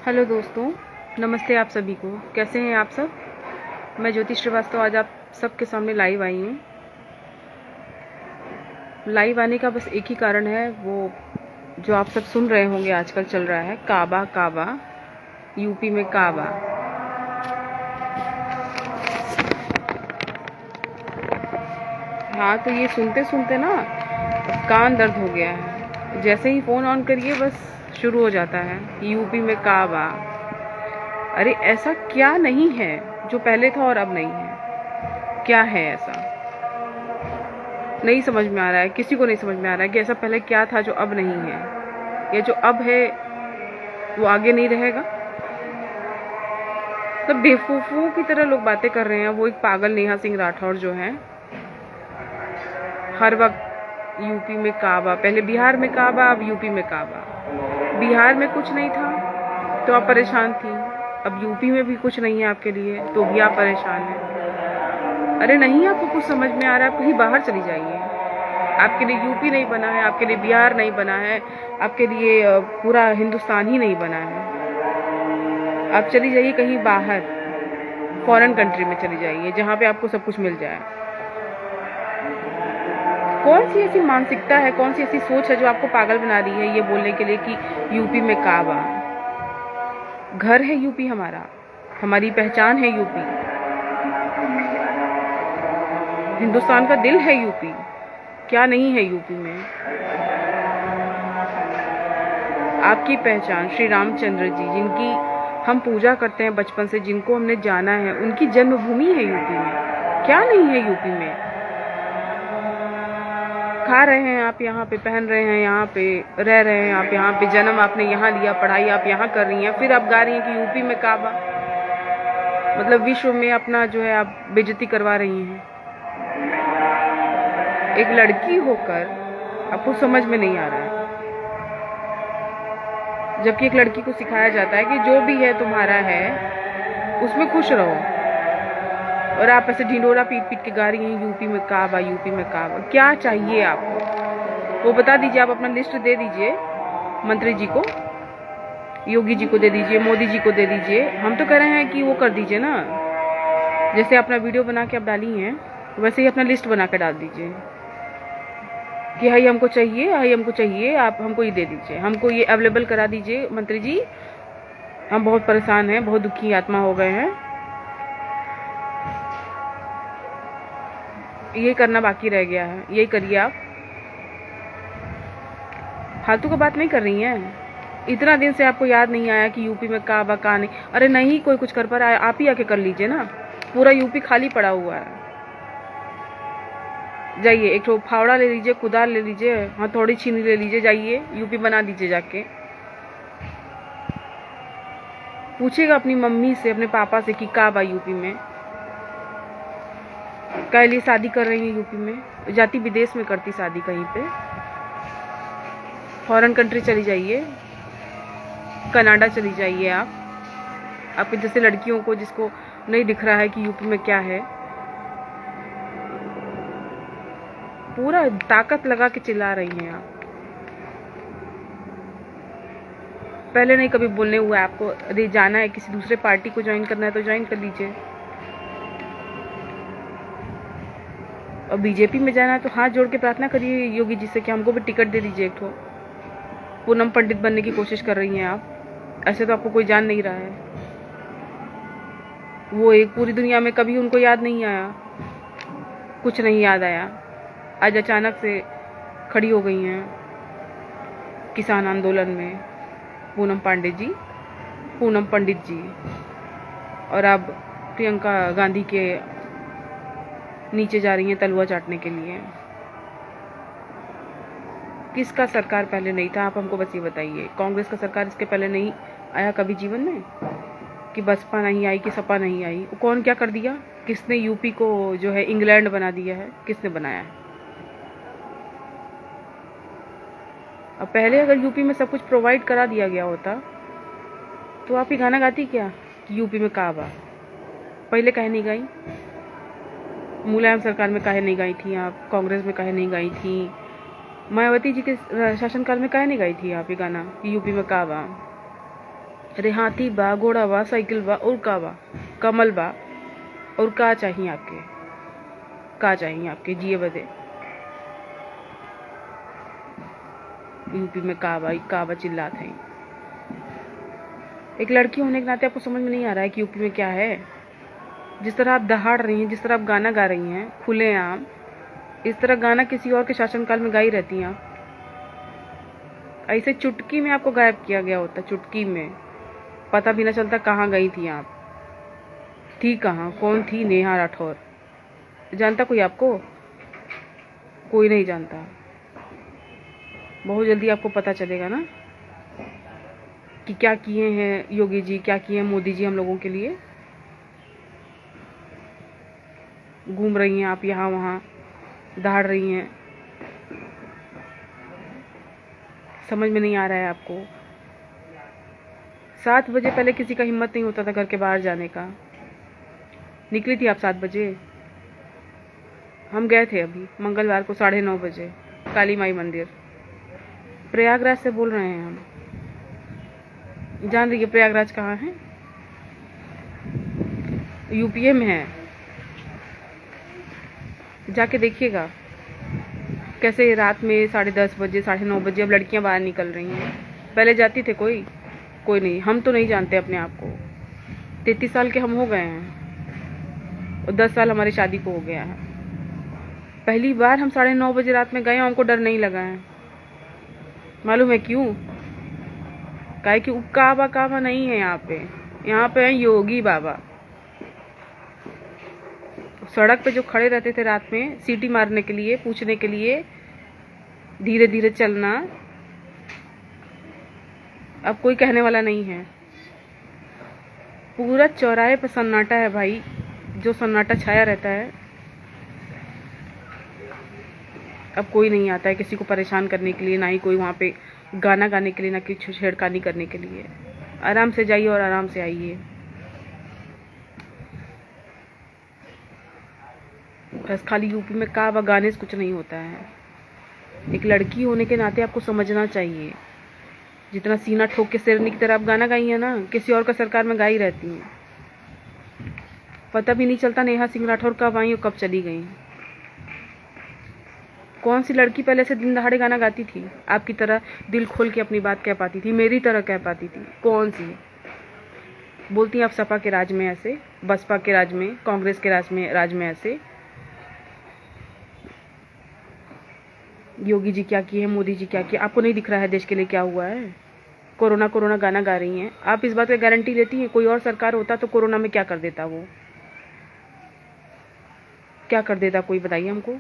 Hello दोस्तों, नमस्ते आप सभी को। कैसे हैं आप सब? मैं ज्योति श्रीवास्तव आज आप सबके सामने लाइव आई हूँ। लाइव आने का बस एक ही कारण है, वो जो आप सब सुन रहे होंगे आजकल चल रहा है, काबा काबा, यूपी में काबा। हाँ, तो ये सुनते सुनते ना कान दर्द हो गया है। जैसे ही फ़ोन ऑन करिए बस शुरू हो जाता है, यूपी में काबा। अरे ऐसा क्या नहीं है जो पहले था और अब नहीं है? क्या है ऐसा? नहीं समझ में आ रहा है, किसी को नहीं समझ में आ रहा है कि ऐसा पहले क्या था जो अब नहीं है, या जो अब है वो आगे नहीं रहेगा। तो बेवकूफ़ों की तरह लोग बातें कर रहे हैं। वो एक पागल नेहा सिंह राठौर जो है, हर वक्त यूपी में काबा, पहले बिहार में काबा, अब यूपी में काबा। बिहार में कुछ नहीं था तो आप परेशान थी, अब यूपी में भी कुछ नहीं है आपके लिए तो भी आप परेशान हैं। अरे नहीं, आपको कुछ समझ में आ रहा है? आप कहीं बाहर चली जाइए। आपके लिए यूपी नहीं बना है, आपके लिए बिहार नहीं बना है, आपके लिए पूरा हिंदुस्तान ही नहीं बना है। आप चली जाइए कहीं बाहर, फॉरेन कंट्री में चली जाइए जहाँ पे आपको सब कुछ मिल जाए। कौन सी ऐसी मानसिकता है, कौन सी ऐसी सोच है जो आपको पागल बना रही है ये बोलने के लिए कि यूपी में काबा? घर है यूपी हमारा, हमारी पहचान है यूपी, हिंदुस्तान का दिल है यूपी। क्या नहीं है यूपी में? आपकी पहचान श्री रामचंद्र जी, जिनकी हम पूजा करते हैं बचपन से, जिनको हमने जाना है, उनकी जन्मभूमि है यूपी में। क्या नहीं है यूपी में? खा रहे हैं आप यहाँ पे, पहन रहे हैं यहाँ पे, रह रहे हैं आप यहाँ पे, जन्म आपने यहाँ लिया, पढ़ाई आप यहाँ कर रही हैं, फिर आप गा रही हैं कि यूपी में काबा। मतलब विश्व में अपना जो है आप बेइज्जती करवा रही हैं। एक लड़की होकर आपको समझ में नहीं आ रहा है, जबकि एक लड़की को सिखाया जाता है कि जो भी है तुम्हारा है उसमें खुश रहो, और आप ऐसे ढिंडोरा पीट पीट के गा रही हैं यूपी में काबा, यूपी में काबा। क्या चाहिए आपको वो बता दीजिए। आप अपना लिस्ट दे दीजिए मंत्री जी को, योगी जी को दे दीजिए, मोदी जी को दे दीजिए। हम तो कह रहे हैं कि वो कर दीजिए ना, जैसे अपना वीडियो बना के आप डाली हैं वैसे ही अपना लिस्ट बना के डाल दीजिए कि हाई हमको चाहिए, हाई हमको चाहिए, आप हमको ये दे दीजिए, हमको ये अवेलेबल करा दीजिए मंत्री जी। हम बहुत परेशान हैं, बहुत दुखी आत्मा हो गए हैं। ये करना बाकी रह गया है, यही करिए आप। फालतू का बात नहीं कर रही हैं। इतना दिन से आपको याद नहीं आया कि यूपी में काबा का नहीं? अरे नहीं कोई कुछ कर पा रहा है, आप ही आके कर लीजिए ना। पूरा यूपी खाली पड़ा हुआ है। जाइए एक ठो फावड़ा ले लीजिए, कुदाल ले लीजिए, हथौड़ी छीनी ले लीजिए, जाइए यूपी बना दीजिए जाके। पूछेगा अपनी मम्मी से, अपने पापा से कि काबा यूपी में क्या लिए शादी कर रही है यूपी में? जाती विदेश में करती शादी कहीं पे, फॉरेन कंट्री चली जाइए, कनाडा चली जाइए आप। आपके जैसे लड़कियों को जिसको नहीं दिख रहा है कि यूपी में क्या है, पूरा ताकत लगा के चिल्ला रही हैं आप। पहले नहीं कभी बोलने हुआ है आपको। यदि जाना है किसी दूसरे पार्टी को ज्वाइन करना है तो ज्वाइन कर लीजिए, और बीजेपी में जाना है तो हाथ जोड़ के प्रार्थना करिए योगी जी से कि हमको भी टिकट दे दीजिए एक ठो। पूनम पंडित बनने की कोशिश कर रही हैं आप। ऐसे तो आपको कोई जान नहीं रहा है। वो एक पूरी दुनिया में कभी उनको याद नहीं आया, कुछ नहीं याद आया, आज अचानक से खड़ी हो गई हैं किसान आंदोलन में पूनम पांडे जी, पूनम पंडित जी, और अब प्रियंका गांधी के नीचे जा रही हैं तलवा चाटने के लिए। किसका सरकार पहले नहीं था? आप हमको बस ये बताइए। कांग्रेस का सरकार इसके पहले नहीं आया कभी जीवन में? कि बसपा नहीं आई, कि सपा नहीं आई? कौन क्या कर दिया? किसने यूपी को जो है इंग्लैंड बना दिया है? किसने बनाया है? अब पहले अगर यूपी में सब कुछ प्रोवाइड करा दिया गया होता तो आप ही गाना गाती क्या कि यूपी में काबा? पहले काहे नहीं गाई? मुलायम सरकार में काहे नहीं गाई थी आप? कांग्रेस में काहे नहीं गाई थी? मायावती जी के शासनकाल में काहे नहीं गाई थी आप ये गाना कि यूपी में काबा? अरे हाथी बा, घोड़ा बा, साइकिल बा, और का बा, कमल बा, और का चाहिए आपके, का चाहिए आपके जिए बदे। यूपी में का बा चिल्लात हैं। एक लड़की होने के नाते आपको समझ में नहीं आ रहा है कि यूपी में क्या है। जिस तरह आप दहाड़ रही हैं, जिस तरह आप गाना गा रही हैं खुलेआम, इस तरह गाना किसी और के शासनकाल में गाई रहती हैं आप। ऐसे चुटकी में आपको गायब किया गया होता, चुटकी में पता भी ना चलता कहाँ गई थी आप, थी कहाँ, कौन थी नेहा राठौर। जानता कोई आपको? कोई नहीं जानता। बहुत जल्दी आपको पता चलेगा ना कि क्या किए हैं योगी जी, क्या किए हैं मोदी जी हम लोगों के लिए। घूम रही हैं आप यहाँ वहाँ, दहाड़ रही हैं, समझ में नहीं आ रहा है आपको। 7 बजे पहले किसी का हिम्मत नहीं होता था घर के बाहर जाने का। निकली थी आप 7 बजे? हम गए थे अभी मंगलवार को 9:30 बजे काली माई मंदिर। प्रयागराज से बोल रहे हैं हम। जान रही है प्रयागराज कहाँ है? यूपीए में है। जाके देखिएगा कैसे रात में 10:30 बजे, 9:30 बजे अब लड़कियां बाहर निकल रही हैं। पहले जाती थे कोई नहीं। हम तो नहीं जानते अपने आप को। 33 साल के हम हो गए हैं और 10 साल हमारी शादी को हो गया है। पहली बार हम 9:30 बजे रात में गए, हमको डर नहीं लगा है। मालूम है क्यों? काहे कि काबा नहीं है यहाँ पे है योगी बाबा। सड़क पे जो खड़े रहते थे रात में सीटी मारने के लिए, पूछने के लिए धीरे धीरे चलना, अब कोई कहने वाला नहीं है। पूरा चौराहे पे सन्नाटा है भाई, जो सन्नाटा छाया रहता है। अब कोई नहीं आता है किसी को परेशान करने के लिए, ना ही कोई वहाँ पे गाना गाने के लिए, ना कि छेड़खानी करने के लिए। आराम से जाइए और आराम से आइए। बस खाली यूपी में का गाने से कुछ नहीं होता है। एक लड़की होने के नाते आपको समझना चाहिए। जितना सीना ठोक के शेरनी की तरह आप गाना गाई है ना, किसी और का सरकार में गाई रहती हैं। पता भी नहीं चलता नेहा सिंह राठौर कब आई और कब चली गई। कौन सी लड़की पहले से दिन दहाड़े गाना गाती थी आपकी तरह, दिल खोल के अपनी बात कह पाती थी, मेरी तरह कह पाती थी? कौन सी? बोलती हैं आप सपा के राज में ऐसे, बसपा के राज में, कांग्रेस के राज में ऐसे। योगी जी क्या किए, मोदी जी क्या किए, आपको नहीं दिख रहा है देश के लिए क्या हुआ है? कोरोना गाना गा रही हैं आप। इस बात की गारंटी लेती हैं कोई और सरकार होता तो कोरोना में क्या कर देता? वो क्या कर देता कोई, बताइए हमको।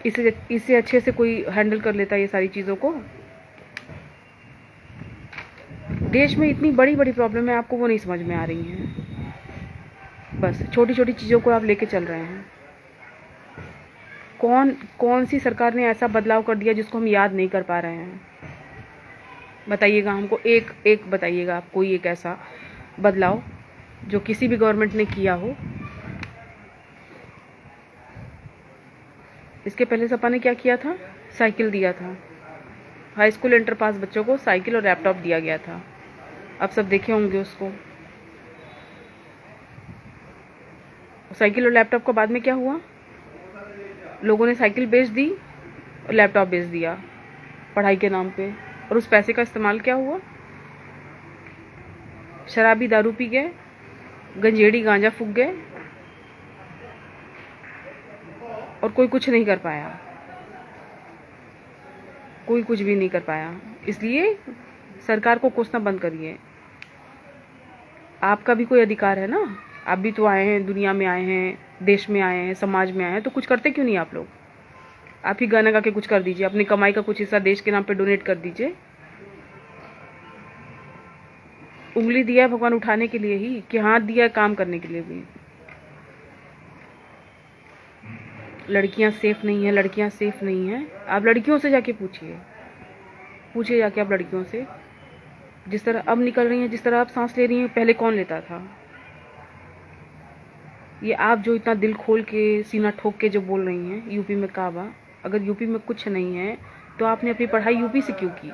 इससे अच्छे से कोई हैंडल कर लेता ये सारी चीज़ों को। देश में इतनी बड़ी बड़ी प्रॉब्लम है, आपको वो नहीं समझ में आ रही हैं। बस छोटी छोटी चीज़ों को आप लेके चल रहे हैं। कौन सी सरकार ने ऐसा बदलाव कर दिया जिसको हम याद नहीं कर पा रहे हैं? बताइएगा हमको, एक बताइएगा आप कोई एक ऐसा बदलाव जो किसी भी गवर्नमेंट ने किया हो। इसके पहले सपा ने क्या किया था? साइकिल दिया था। हाई स्कूल इंटर पास बच्चों को साइकिल और लैपटॉप दिया गया था। आप सब देखे होंगे उसको। साइकिल और लैपटॉप का बाद में क्या हुआ? लोगों ने साइकिल बेच दी और लैपटॉप बेच दिया पढ़ाई के नाम पे। और उस पैसे का इस्तेमाल क्या हुआ? शराबी दारू पी गए, गंजेड़ी गांजा फूक गए और कोई कुछ नहीं कर पाया। कोई कुछ भी नहीं कर पाया। इसलिए सरकार को कोसना बंद करिए। आपका भी कोई अधिकार है ना। आप भी तो आए हैं, दुनिया में आए हैं, देश में आए हैं, समाज में आए हैं, तो कुछ करते क्यों नहीं आप लोग? आप ही गाना गा के कुछ कर दीजिए, अपनी कमाई का कुछ हिस्सा देश के नाम पे डोनेट कर दीजिए। उंगली दिया है भगवान उठाने के लिए ही, कि हाथ दिया है काम करने के लिए भी। लड़कियां सेफ नहीं है, लड़कियां सेफ नहीं है। आप लड़कियों से जाके पूछिए जाके आप लड़कियों से। जिस तरह अब निकल रही हैं, जिस तरह आप सांस ले रही हैं, पहले कौन लेता था? ये आप जो इतना दिल खोल के सीना ठोक के जो बोल रही हैं यूपी में काबा, अगर यूपी में कुछ नहीं है तो आपने अपनी पढ़ाई यूपी से क्यों की?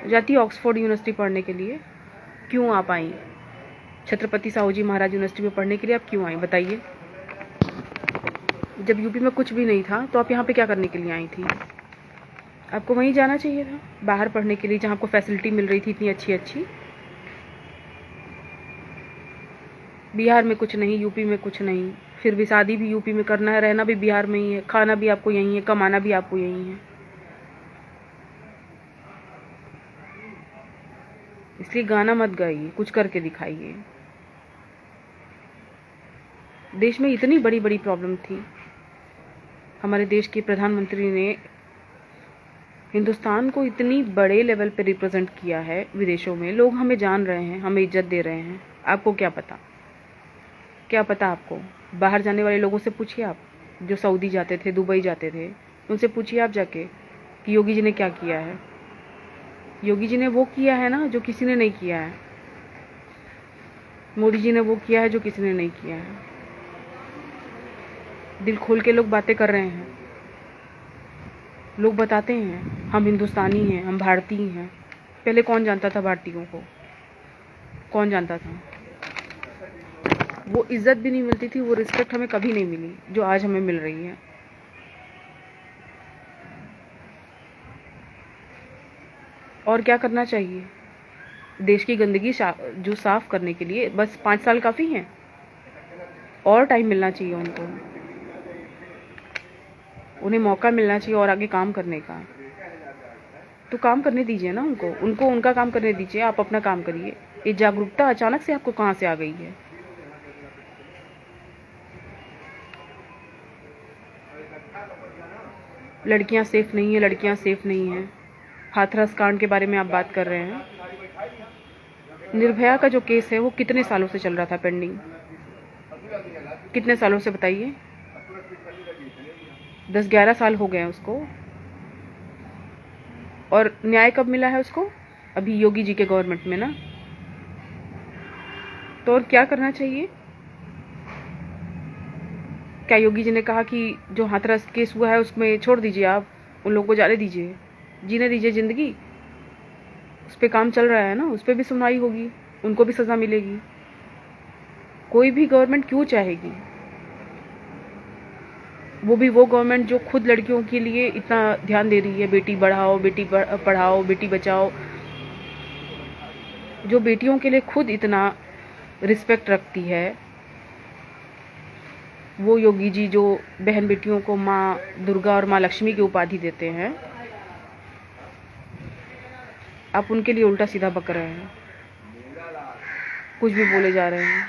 जाती ऑक्सफोर्ड यूनिवर्सिटी पढ़ने के लिए। क्यों आप आई? छत्रपति साहू जी महाराज यूनिवर्सिटी में पढ़ने के लिए आप क्यों आई बताइए? जब यूपी में कुछ भी नहीं था तो आप यहाँ पे क्या करने के लिए आई थी? आपको वहीं जाना चाहिए था, बाहर पढ़ने के लिए, जहाँ आपको फैसिलिटी मिल रही थी इतनी अच्छी अच्छी। बिहार में कुछ नहीं, यूपी में कुछ नहीं, फिर भी शादी भी यूपी में करना है, रहना भी बिहार में ही है, खाना भी आपको यहीं है, कमाना भी आपको यहीं है। इसलिए गाना मत गाइए, कुछ करके दिखाइए। देश में इतनी बड़ी बड़ी प्रॉब्लम थी, हमारे देश के प्रधानमंत्री ने हिंदुस्तान को इतनी बड़े लेवल पे रिप्रेजेंट किया है विदेशों में, लोग हमें जान रहे हैं, हमें इज्जत दे रहे हैं। आपको क्या पता? क्या पता आपको? बाहर जाने वाले लोगों से पूछिए आप, जो सऊदी जाते थे, दुबई जाते थे, उनसे पूछिए आप जाके कि योगी जी ने क्या किया है। योगी जी ने वो किया है ना जो किसी ने नहीं किया है। मोदी जी ने वो किया है जो किसी ने नहीं किया है। दिल खोल के लोग बातें कर रहे हैं, लोग बताते हैं हम हिंदुस्तानी हैं, हम भारतीय हैं। पहले कौन जानता था भारतीयों को? कौन जानता था? वो इज्जत भी नहीं मिलती थी, वो रिस्पेक्ट हमें कभी नहीं मिली जो आज हमें मिल रही है। और क्या करना चाहिए? देश की गंदगी जो साफ करने के लिए बस 5 साल काफ़ी हैं, और टाइम मिलना चाहिए उनको, उन्हें मौका मिलना चाहिए और आगे काम करने का। तो काम करने दीजिए ना उनको उनका काम करने दीजिए, आप अपना काम करिए। ये जागरूकता अचानक से आपको कहाँ से आ गई है? लड़कियां सेफ नहीं है, लड़कियां सेफ नहीं है। हाथरस कांड के बारे में आप बात कर रहे हैं। निर्भया का जो केस है वो कितने सालों से चल रहा था पेंडिंग? कितने सालों से बताइए? 10-11 साल हो गए उसको। और न्याय कब मिला है उसको? अभी योगी जी के गवर्नमेंट में ना। तो और क्या करना चाहिए? क्या योगी जी ने कहा कि जो हाथरस केस हुआ है उसमें छोड़ दीजिए, आप उन लोगों को जाने दीजिए, जीने दीजिए जिंदगी? उस पर काम चल रहा है ना, उस पर भी सुनवाई होगी, उनको भी सजा मिलेगी। कोई भी गवर्नमेंट क्यों चाहेगी? वो भी वो गवर्नमेंट जो खुद लड़कियों के लिए इतना ध्यान दे रही है, बेटी बढ़ाओ, बेटी पढ़ाओ, बेटी बचाओ, जो बेटियों के लिए खुद इतना रिस्पेक्ट रखती है। वो योगी जी जो बहन बेटियों को माँ दुर्गा और माँ लक्ष्मी की उपाधि देते हैं, आप उनके लिए उल्टा सीधा बक रहे हैं, कुछ भी बोले जा रहे हैं।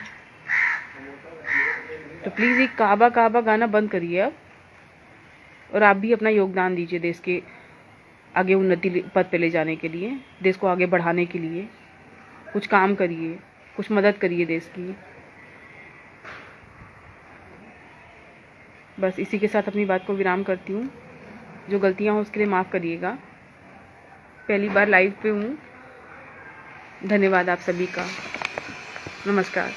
तो प्लीज़ ये काबा काबा गाना बंद करिए अब, और आप भी अपना योगदान दीजिए देश के आगे उन्नति पद पे ले जाने के लिए, देश को आगे बढ़ाने के लिए। कुछ काम करिए, कुछ मदद करिए देश की। बस इसी के साथ अपनी बात को विराम करती हूँ। जो गलतियाँ हों उसके लिए माफ़ करिएगा। पहली बार लाइव पे हूँ। धन्यवाद आप सभी का। नमस्कार।